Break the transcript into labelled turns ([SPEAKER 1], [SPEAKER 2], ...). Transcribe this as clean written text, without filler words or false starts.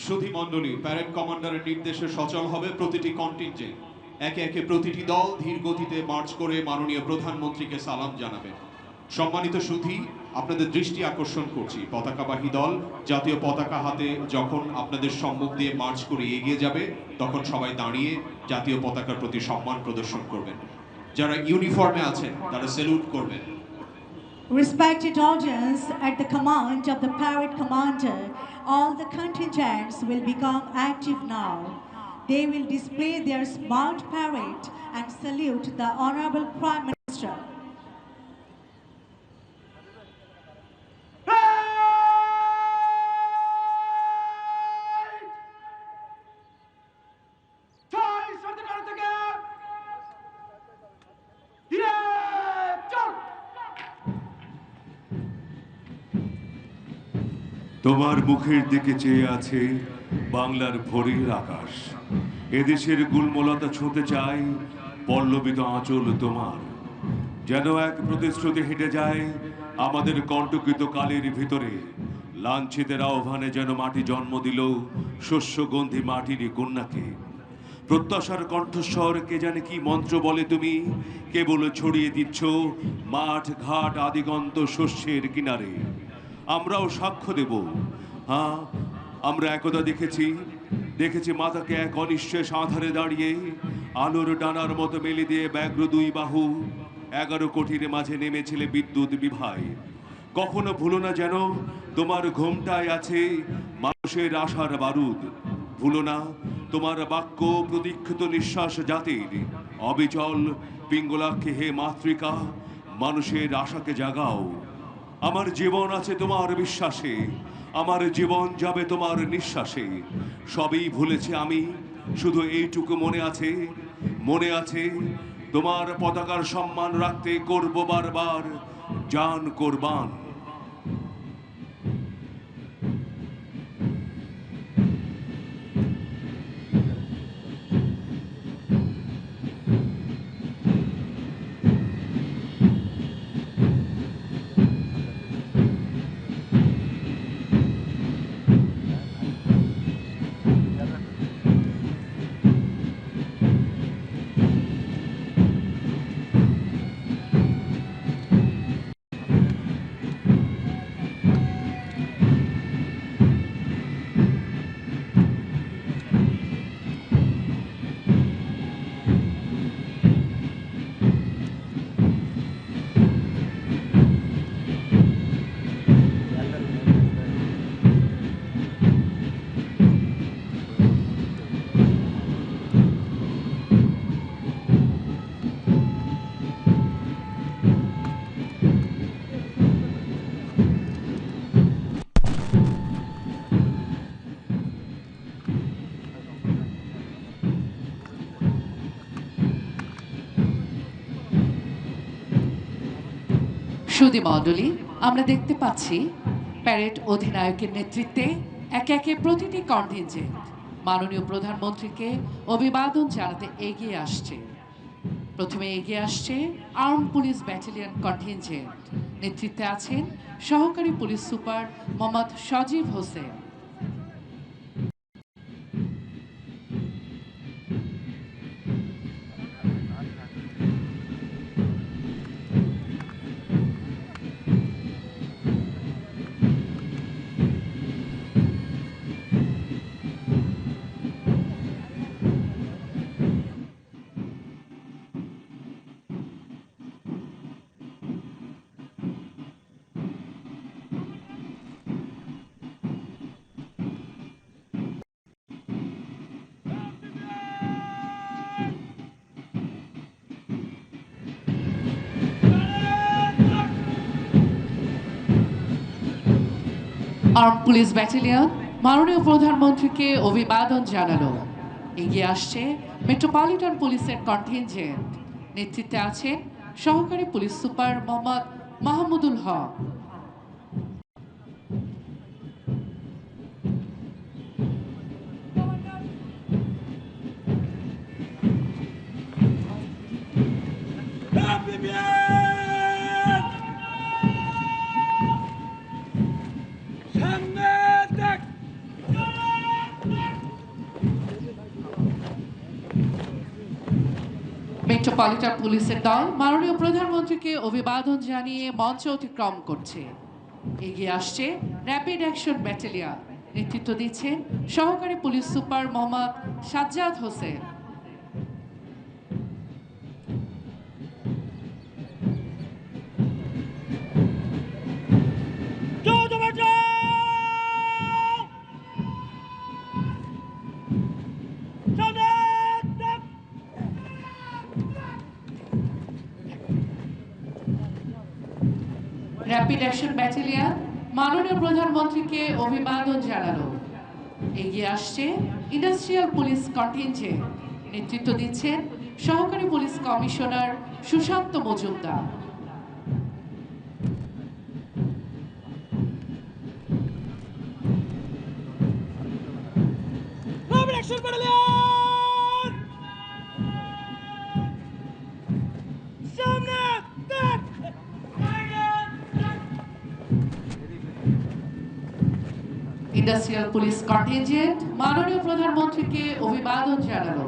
[SPEAKER 1] সুধীমণ্ডলী, parade কমান্ডারের নির্দেশে সচল হবে প্রতিটি কন্টিনজেন্ট। একে একে প্রতিটি দল ধীর গতিতে মার্চ করে মাননীয় প্রধানমন্ত্রীকে সালাম জানাবে। সম্মানিত সুধী, আপনাদের দৃষ্টি আকর্ষণ করছি, পতাকাবাহী দল জাতীয় পতাকা হাতে যখন আপনাদের সম্মুখ দিয়ে মার্চ করে এগিয়ে যাবে, তখন সবাই দাঁড়িয়ে জাতীয় পতাকার প্রতি সম্মান প্রদর্শন করবেন। যারা ইউনিফর্মে আছেন তারা স্যালুট করবেন।
[SPEAKER 2] Respected audience, at the command of the parade commander, all the contingents will become active now. They will display their smart parade and salute the Honorable Prime Minister.
[SPEAKER 3] তোমার মুখের দিকে চেয়ে আছে বাংলার ভোরের আকাশ। এদেশের গুলমলতা ছুঁতে চায় পল্লবিত আঁচল তোমার। যেন এক প্রতিশ্রুতি হেঁটে যায় আমাদের কণ্টকিত কালের ভিতরে। লাঞ্ছিতের আহ্বানে যেন মাটি জন্ম দিল শস্যগন্ধি মাটির কন্যাকে। প্রত্যাশার কণ্ঠস্বর কে জানে কি মন্ত্র বলে তুমি, কেবল ছড়িয়ে দিচ্ছ মাঠ ঘাট আদিগন্ত শস্যের কিনারে। আমরাও সাক্ষ্য দেব। হ্যাঁ, আমরা একদা দেখেছি মাতাকে এক অনিশ্চয় আধারে দাঁড়িয়ে আলোর ডানার মতো মেলে দিয়ে ব্যগ্র দুই বাহু 11 কোটির মাঝে নেমেছিলে বিদ্যুৎ বিভায়। কখনো ভুলো না যেন তোমার ঘোমটায় আছে মানুষের আশার বারুদ। ভুলো না তোমার বাক্য প্রতীক্ষিত নিঃশ্বাস জাতির অবিচল পিঙ্গলাক্ষে। হে মাতৃকা, মানুষের আশাকে জাগাও। আমার জীবন আছে তোমার বিশ্বাসে, আমার জীবন যাবে তোমার নিঃশ্বাসে। সবই ভুলেছি আমি, শুধু এইটুকু মনে আছে তোমার পতাকার সম্মান রাখতে করব বারবার জান কোরবান।
[SPEAKER 4] সুধীমণ্ডলী, আমরা দেখতে পাচ্ছি প্যারেড অধিনায়কের নেতৃত্বে একে একে প্রতিটি কন্টিনজেন্ট মাননীয় প্রধানমন্ত্রীকে অভিবাদন জানাতে এগিয়ে আসছে। প্রথমে এগিয়ে আসছে আর্ম পুলিশ ব্যাটালিয়ন কন্টিনজেন্ট। নেতৃত্বে আছেন সহকারী পুলিশ সুপার মোহাম্মদ সজীব হোসেন। আর্ম পুলিশ ব্যাটালিয়ন মাননীয় প্রধানমন্ত্রীকে অভিবাদন জানালো। এগিয়ে আসছে মেট্রোপলিটন পুলিশের কন্টিনজেন্ট। নেতৃত্বে আছেন সহকারী police super Mohammad Mahmudul Haque. Metropolitan পুলিশের দল মাননীয় প্রধানমন্ত্রীকে অভিবাদন জানিয়ে মঞ্চ অতিক্রম করছে। এগিয়ে আসছে র্যাপিড অ্যাকশন ব্যাটালিয়ন, নেতৃত্ব দিচ্ছেন সহকারী police super Mohammad Sajjad Hossain. Rapid action battalion মাননীয় প্রধানমন্ত্রীকে অভিবাদন জানালো। এগিয়ে আসছে ইন্ডাস্ট্রিয়াল পুলিশ কন্টিনজেন্ট, নেতৃত্ব দিচ্ছেন সহকারী police commissioner Sushanta Majumdar. Industrial police contingent মাননীয় প্রধানমন্ত্রীকে অভিবাদন জানালো।